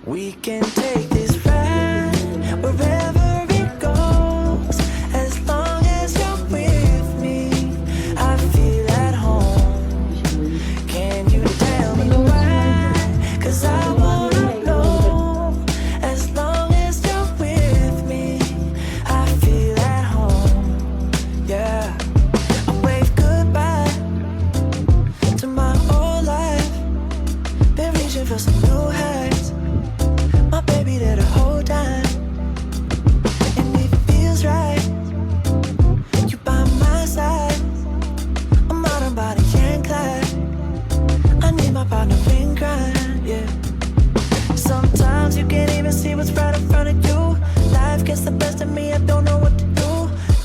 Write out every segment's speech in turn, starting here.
We can take this ride wherever it goes, as long as you're with me. I feel at home. Can you tell me why? 'Cause I wanna know. As long as you're with me, I feel at home. Yeah. I wave goodbye to my old life. Been reaching for some new heights. My baby there the whole time, and it feels right. You by my side. I'm out on body and Clyde. I need my partner in crime, yeah. Sometimes you can't even see what's right in front of you. Life gets the best of me, I don't know what to do.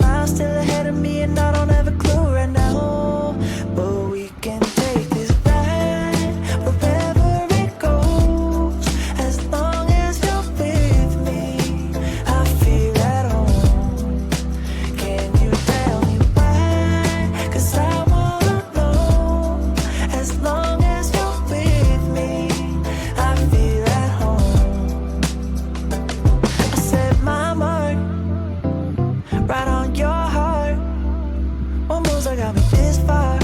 Miles still ahead of me and I don't have a clue right now. But we can take this ride wherever it goes, as long as you're with me. I feel at home. Can you tell me why? 'Cause I wanna know. As long as you're with me, I feel at home. I set my mark right on your heart. One moves that got me this far.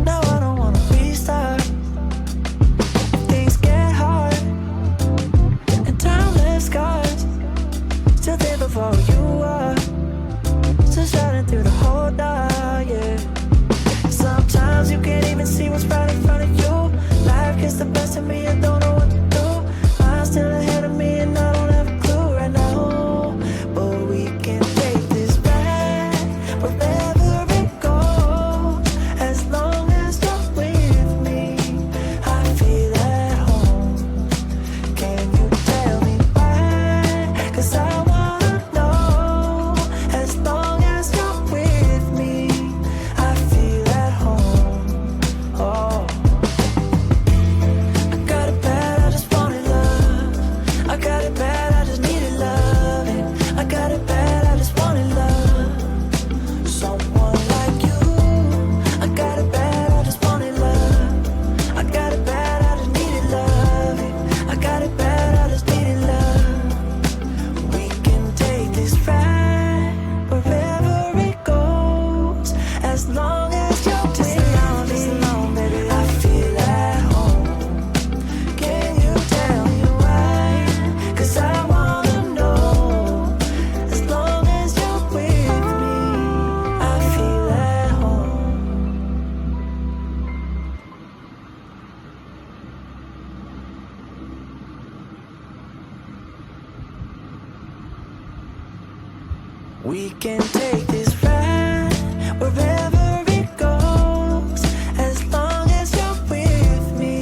Now I don't wanna restart. Things get hard and time left scars. Still there before you are. Still shining through the whole dark, yeah. Sometimes you can't even see what's right in front of you. Life gets the best of me, I don't know what to do. I'm still ahead of me and I don't have a clue right now. But we can take this ride wherever it goes, as long as you're with me. I feel at home. Can you tell me why? 'Cause I wanna know. As long as you're with me, I feel at home. Oh, I got it bad, I just wanted love. I got it bad, I just needed love. And I got it bad, I just wanted love. Someone like you. I got it bad, I just wanted love. I got it bad, I just needed love. And I got it bad, I just needed love. We can take this ride wherever it goes, as long as you're with me. Baby, I feel at home. Can you tell me why? 'Cause I wanna know. As long as you're with me, I feel at home. We can take this ride wherever it goes, as long as you're with me.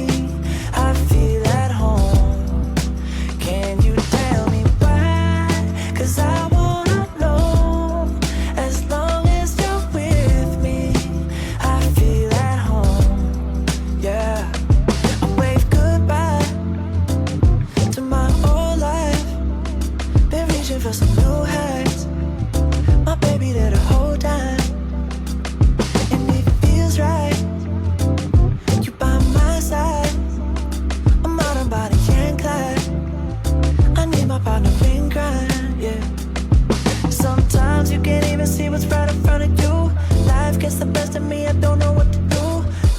I feel at home. Can you tell me why? 'Cause I wanna know. As long as you're with me, I feel at home. Yeah. I wave goodbye to my old life. Been reaching for some new heights. My baby there the whole time, and it feels right. You by my side. I'm out on body and Clyde. I need my partner in crime, yeah. Sometimes you can't even see what's right in front of you. Life gets the best of me, I don't know what to do.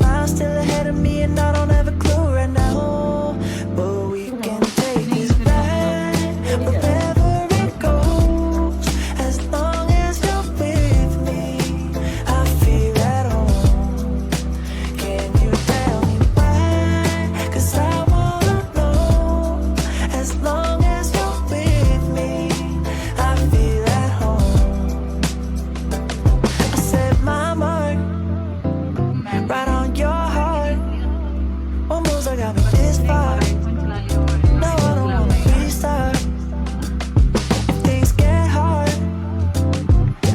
Miles still ahead of me and I don't have a clue right now. But we can take this ride wherever it goes, as long as you're with me. I feel at home. Can you tell me why? 'Cause I wanna know. As long as you're with me, I feel at home. I set my mark right on your heart. One moves that got me this far. Now I don't wanna restart. Things get hard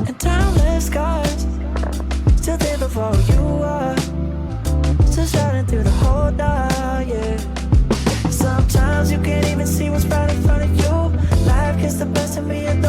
and time left scars. Still there before you are. Still shining through the whole dark, yeah. Sometimes you can't even see what's right in front of you. Life gets the best of me and